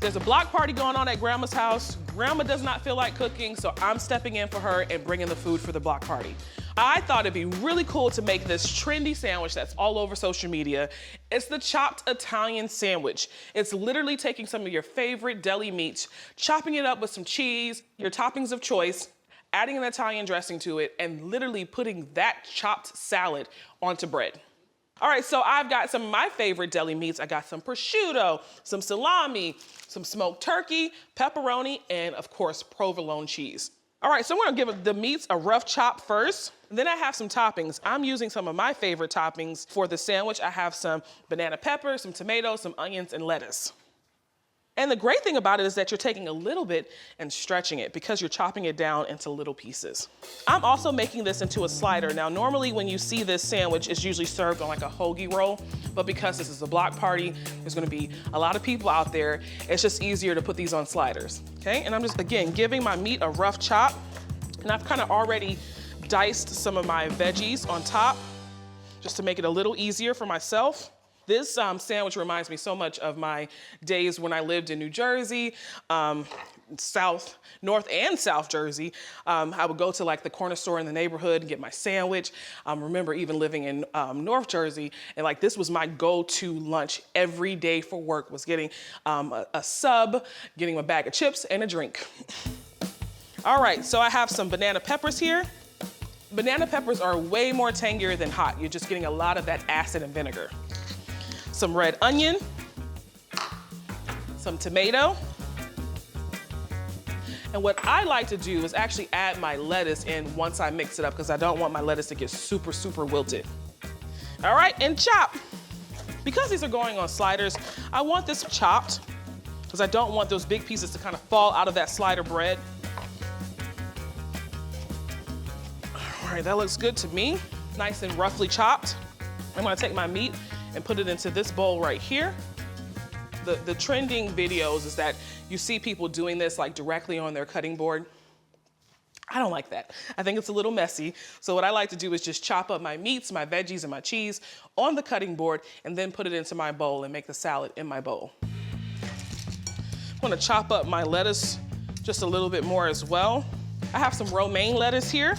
There's a block party going on at Grandma's house. Grandma does not feel like cooking, so I'm stepping in for her and bringing the food for the block party. I thought it'd be really cool to make this trendy sandwich that's all over social media. It's the chopped Italian sandwich. It's literally taking some of your favorite deli meats, chopping it up with some cheese, your toppings of choice, adding an Italian dressing to it, and literally putting that chopped salad onto bread. All right, so I've got some of my favorite deli meats. I got some prosciutto, some salami, some smoked turkey, pepperoni, and of course, provolone cheese. All right, so I'm gonna give the meats a rough chop first. Then I have some toppings. I'm using some of my favorite toppings for the sandwich. I have some banana pepper, some tomatoes, some onions, and lettuce. And the great thing about it is that you're taking a little bit and stretching it because you're chopping it down into little pieces. I'm also making this into a slider. Now, normally when you see this sandwich, it's usually served on like a hoagie roll, but because this is a block party, there's gonna be a lot of people out there, it's just easier to put these on sliders, okay? And I'm just, again, giving my meat a rough chop, and I've kind of already diced some of my veggies on top just to make it a little easier for myself. This sandwich reminds me so much of my days when I lived in New Jersey, North and South Jersey. I would go to like the corner store in the neighborhood and get my sandwich. Remember even living in North Jersey, and like this was my go-to lunch every day for work, was getting a sub, getting a bag of chips and a drink. All right, so I have some banana peppers here. Banana peppers are way more tangier than hot. You're just getting a lot of that acid and vinegar. Some red onion, some tomato. And what I like to do is actually add my lettuce in once I mix it up because I don't want my lettuce to get super, super wilted. All right, and chop. Because these are going on sliders, I want this chopped because I don't want those big pieces to kind of fall out of that slider bread. All right, that looks good to me. Nice and roughly chopped. I'm gonna take my meat and put it into this bowl right here. The trending videos is that you see people doing this like directly on their cutting board. I don't like that. I think it's a little messy. So what I like to do is just chop up my meats, my veggies, and my cheese on the cutting board and then put it into my bowl and make the salad in my bowl. I'm gonna chop up my lettuce just a little bit more as well. I have some romaine lettuce here.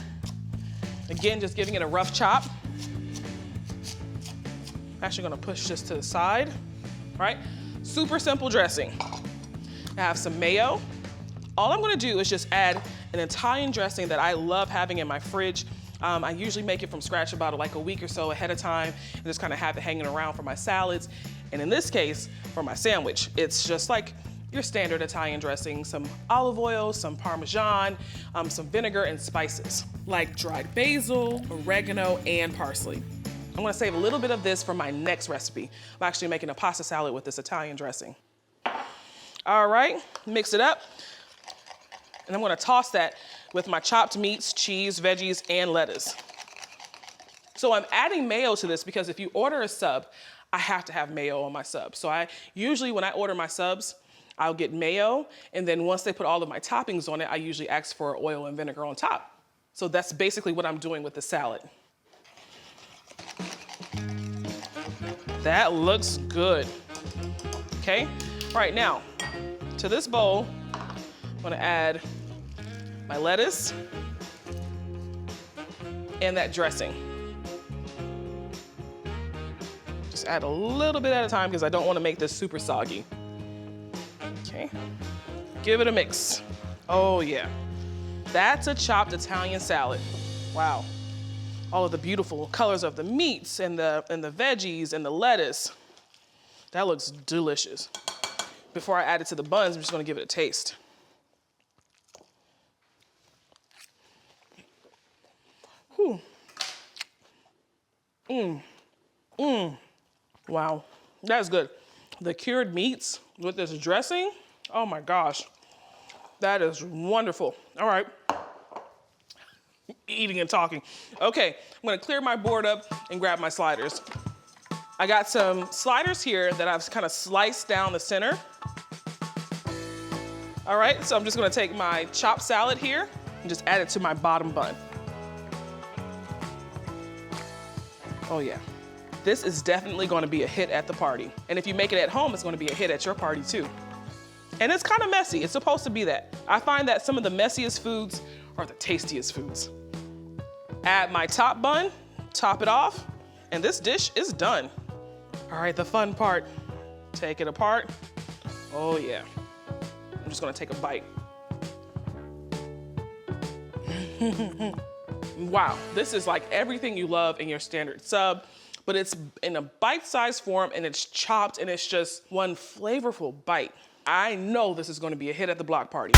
Again, just giving it a rough chop. Actually gonna push this to the side, right? Super simple dressing. I have some mayo. All I'm gonna do is just add an Italian dressing that I love having in my fridge. I usually make it from scratch about like a week or so ahead of time and just kind of have it hanging around for my salads. And in this case, for my sandwich, it's just like your standard Italian dressing, some olive oil, some Parmesan, some vinegar and spices, like dried basil, oregano, and parsley. I'm gonna save a little bit of this for my next recipe. I'm actually making a pasta salad with this Italian dressing. All right, mix it up. And I'm gonna toss that with my chopped meats, cheese, veggies, and lettuce. So I'm adding mayo to this because if you order a sub, I have to have mayo on my sub. So I usually, when I order my subs, I'll get mayo, and then once they put all of my toppings on it, I usually ask for oil and vinegar on top. So that's basically what I'm doing with the salad. That looks good. Okay, right now, to this bowl, I'm gonna add my lettuce and that dressing. Just add a little bit at a time because I don't wanna make this super soggy. Okay, give it a mix. Oh yeah, that's a chopped Italian salad. Wow. All of the beautiful colors of the meats and the veggies and the lettuce. That looks delicious. Before I add it to the buns, I'm just gonna give it a taste. Whew. Wow, that's good. The cured meats with this dressing, oh my gosh, that is wonderful. All right. Eating and talking. Okay, I'm gonna clear my board up and grab my sliders. I got some sliders here that I've kind of sliced down the center. All right, so I'm just gonna take my chopped salad here and just add it to my bottom bun. Oh yeah, this is definitely gonna be a hit at the party. And if you make it at home, it's gonna be a hit at your party too. And it's kind of messy. It's supposed to be that. I find that some of the messiest foods are the tastiest foods. Add my top bun, top it off, and this dish is done. All right, the fun part. Take it apart. Oh yeah. I'm just gonna take a bite. Wow, this is like everything you love in your standard sub, but it's in a bite-sized form and it's chopped and it's just one flavorful bite. I know this is gonna be a hit at the block party.